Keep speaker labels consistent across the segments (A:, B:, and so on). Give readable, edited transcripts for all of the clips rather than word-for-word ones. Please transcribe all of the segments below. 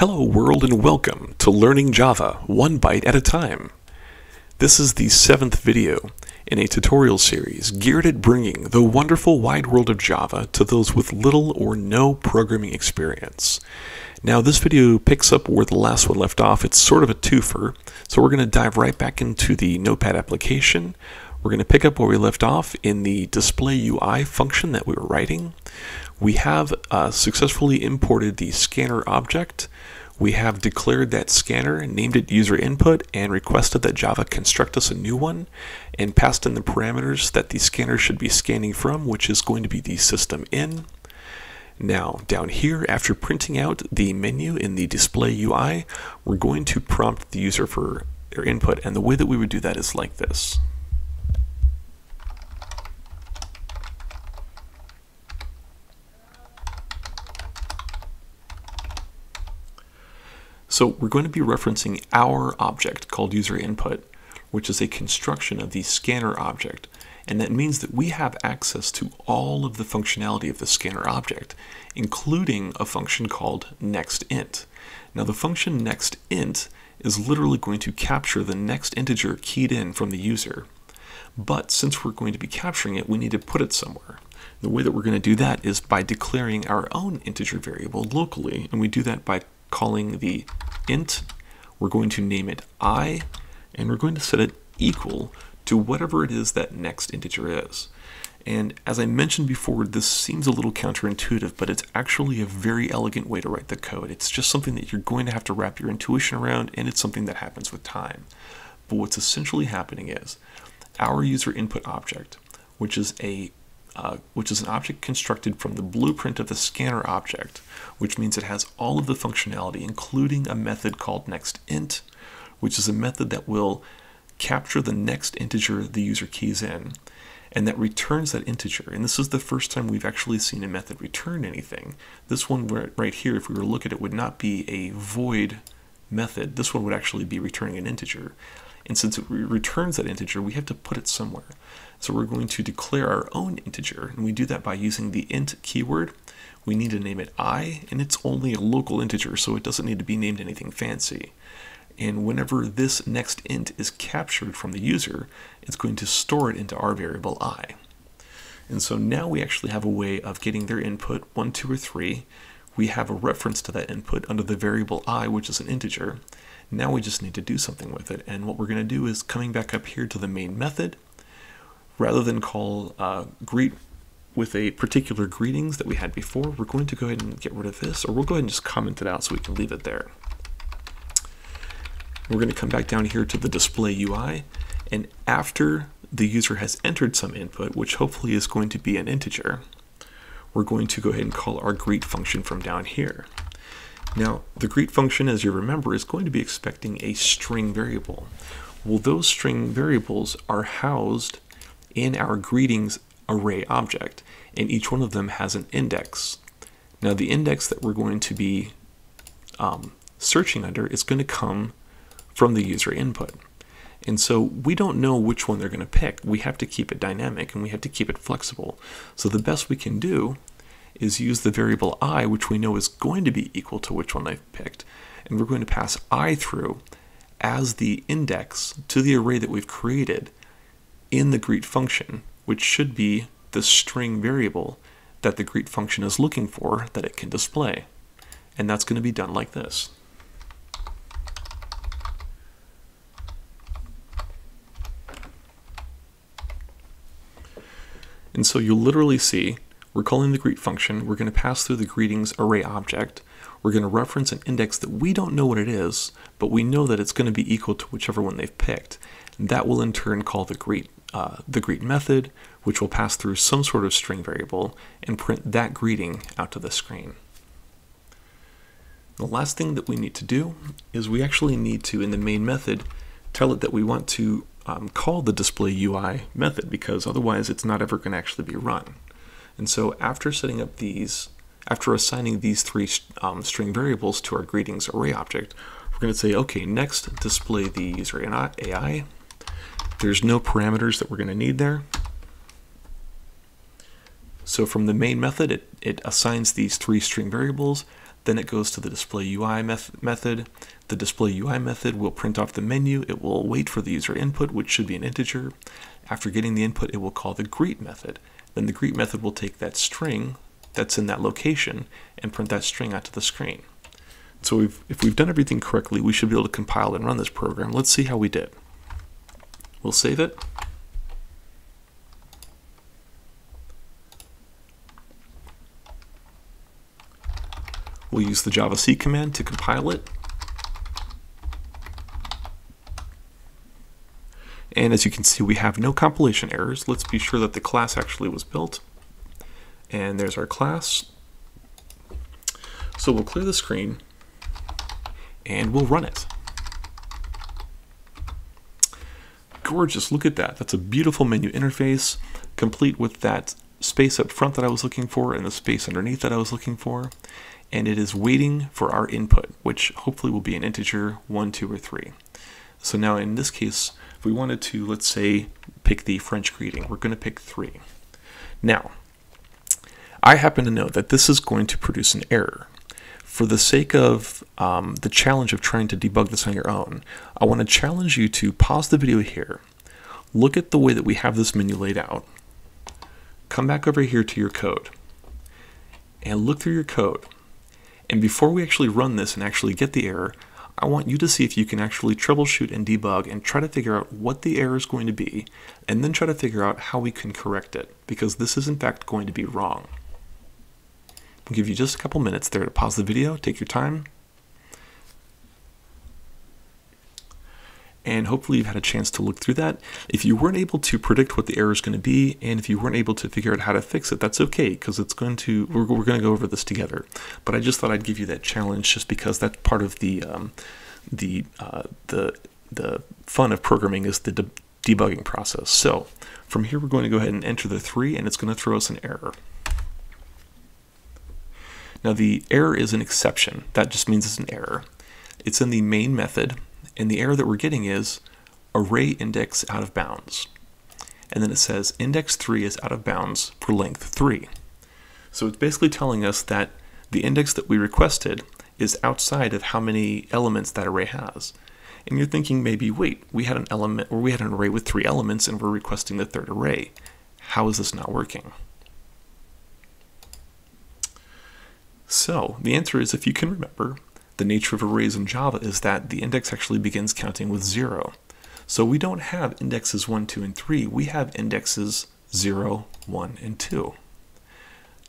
A: Hello world and welcome to Learning Java, one byte at a time. This is the 7th video in a tutorial series geared at bringing the wonderful wide world of Java to those with little or no programming experience. Now this video picks up where the last one left off. It's sort of a twofer, so we're going to dive right back into the Notepad application. We're going to pick up where we left off in the display UI function that we were writing. We have successfully imported the scanner object. We have declared that scanner, named it user input, and requested that Java construct us a new one, and passed in the parameters that the scanner should be scanning from, which is going to be the system in. Now, down here, after printing out the menu in the display UI, we're going to prompt the user for their input, and the way that we would do that is like this. So we're going to be referencing our object called user input, which is a construction of the scanner object. And that means that we have access to all of the functionality of the scanner object, including a function called nextInt. Now the function nextInt is literally going to capture the next integer keyed in from the user. But since we're going to be capturing it, we need to put it somewhere. The way that we're going to do that is by declaring our own integer variable locally, and we do that by calling the int. We're going to name it I, and we're going to set it equal to whatever it is that next integer is. And as I mentioned before, this seems a little counterintuitive, but it's actually a very elegant way to write the code. It's just something that you're going to have to wrap your intuition around, and it's something that happens with time. But what's essentially happening is our user input object, which is an object constructed from the blueprint of the scanner object, which means it has all of the functionality, including a method called nextInt, which is a method that will capture the next integer the user keys in, and that returns that integer. And this is the first time we've actually seen a method return anything. This one right here, if we were to look at it, would not be a void method. This one would actually be returning an integer. And since it returns that integer, we have to put it somewhere. So we're going to declare our own integer, and we do that by using the int keyword. We need to name it I, and it's only a local integer, so it doesn't need to be named anything fancy. And whenever this next int is captured from the user, it's going to store it into our variable I. And so now we actually have a way of getting their input, 1, 2, or 3. We have a reference to that input under the variable I, which is an integer. Now we just need to do something with it, and what we're going to do is coming back up here to the main method. Rather than call greet with a particular greetings that we had before, we're going to go ahead and get rid of this, or we'll go ahead and just comment it out so we can leave it there. We're going to come back down here to the display UI, and after the user has entered some input, which hopefully is going to be an integer, we're going to go ahead and call our greet function from down here. Now, the greet function, as you remember, is going to be expecting a string variable. Well, those string variables are housed in our greetings array object, and each one of them has an index. Now, the index that we're going to be searching under is going to come from the user input. And so we don't know which one they're going to pick. We have to keep it dynamic, and we have to keep it flexible. So the best we can do is use the variable I, which we know is going to be equal to which one I've picked, and we're going to pass I through as the index to the array that we've created in the greet function, which should be the string variable that the greet function is looking for that it can display. And that's going to be done like this. And so you'll literally see we're calling the greet function, we're going to pass through the greetings array object, we're going to reference an index that we don't know what it is, but we know that it's going to be equal to whichever one they've picked. And that will in turn call the greet method, which will pass through some sort of string variable and print that greeting out to the screen. The last thing that we need to do is we actually need to, in the main method, tell it that we want to call the display UI method, because otherwise it's not ever going to actually be run. And so after assigning these three string variables to our greetings array object, we're going to say, okay, next display the user AI. There's no parameters that we're going to need there. So from the main method, it assigns these three string variables. Then it goes to the display UI method. The display UI method will print off the menu. It will wait for the user input, which should be an integer. After getting the input, it will call the greet method. Then the greet method will take that string that's in that location and print that string out to the screen. So if we've done everything correctly, we should be able to compile and run this program. Let's see how we did. We'll save it. We'll use the javac command to compile it. And as you can see, we have no compilation errors. Let's be sure that the class actually was built. And there's our class. So we'll clear the screen and we'll run it. Gorgeous, look at that. That's a beautiful menu interface, complete with that space up front that I was looking for and the space underneath that I was looking for. And it is waiting for our input, which hopefully will be an integer, 1, 2, or 3. So now in this case, if we wanted to, let's say, pick the French greeting, we're going to pick 3. Now, I happen to know that this is going to produce an error. For the sake of the challenge of trying to debug this on your own, I want to challenge you to pause the video here, look at the way that we have this menu laid out, come back over here to your code, and look through your code. And before we actually run this and actually get the error, I want you to see if you can actually troubleshoot and debug and try to figure out what the error is going to be, and then try to figure out how we can correct it, because this is in fact going to be wrong. I'll give you just a couple minutes there to pause the video, take your time, and hopefully you've had a chance to look through that. If you weren't able to predict what the error is going to be, and if you weren't able to figure out how to fix it, that's okay, because it's going to we're going to go over this together. But I just thought I'd give you that challenge, just because that's part of the fun of programming is the debugging process. So from here, we're going to go ahead and enter the 3, and it's going to throw us an error. Now the error is an exception. That just means it's an error. It's in the main method. And the error that we're getting is array index out of bounds. And then it says index 3 is out of bounds for length 3. So it's basically telling us that the index that we requested is outside of how many elements that array has. And you're thinking maybe, wait, we had an array with 3 elements and we're requesting the 3rd array. How is this not working? So the answer is, if you can remember, the nature of arrays in Java is that the index actually begins counting with 0. So we don't have indexes 1, 2, and 3. We have indexes 0, 1, and 2.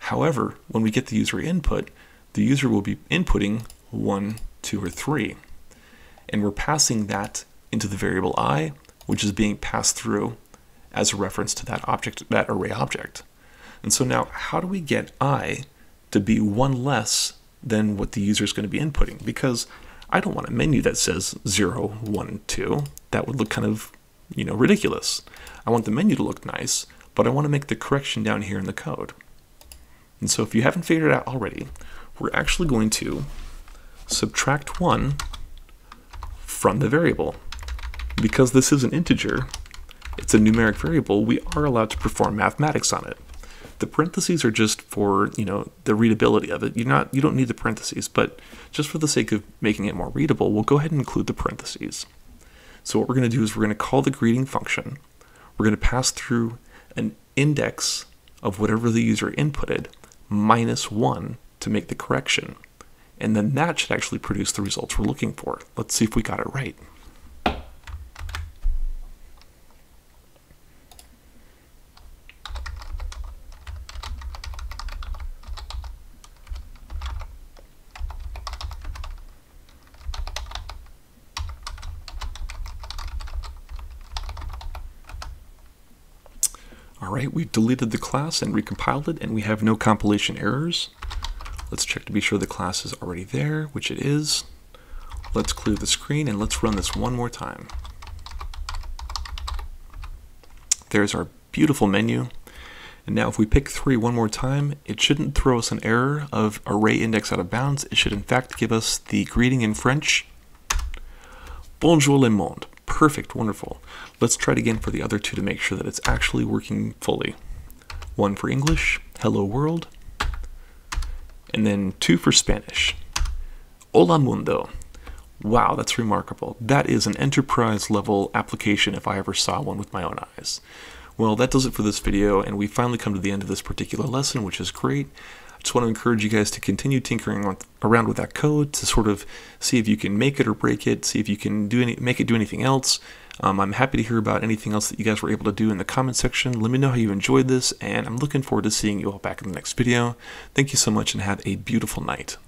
A: However, when we get the user input, the user will be inputting 1, 2, or 3. And we're passing that into the variable I, which is being passed through as a reference to that object, that array object. And so now, how do we get I to be 1 less than what the user is going to be inputting? Because I don't want a menu that says 0, 1, 2. That would look kind of, ridiculous. I want the menu to look nice, but I want to make the correction down here in the code. And so if you haven't figured it out already, we're actually going to subtract 1 from the variable. Because this is an integer, it's a numeric variable, we are allowed to perform mathematics on it. The parentheses are just for, the readability of it. You don't need the parentheses, but just for the sake of making it more readable, we'll go ahead and include the parentheses. So what we're going to do is we're going to call the greeting function. We're going to pass through an index of whatever the user inputted minus 1 to make the correction. And then that should actually produce the results we're looking for. Let's see if we got it right. Alright, we've deleted the class and recompiled it, and we have no compilation errors. Let's check to be sure the class is already there, which it is. Let's clear the screen and let's run this one more time. There's our beautiful menu. And now if we pick 3 one more time, it shouldn't throw us an error of array index out of bounds. It should in fact give us the greeting in French. Bonjour le monde. Perfect, wonderful. Let's try it again for the other 2 to make sure that it's actually working fully. 1 for English, hello world, and then 2 for Spanish. Hola Mundo. Wow, that's remarkable. That is an enterprise level application if I ever saw one with my own eyes. Well, that does it for this video, and we finally come to the end of this particular lesson, which is great. I just want to encourage you guys to continue tinkering around with that code to sort of see if you can make it or break it, see if you can make it do anything else. I'm happy to hear about anything else that you guys were able to do in the comment section. Let me know how you enjoyed this, and I'm looking forward to seeing you all back in the next video. Thank you so much, and have a beautiful night.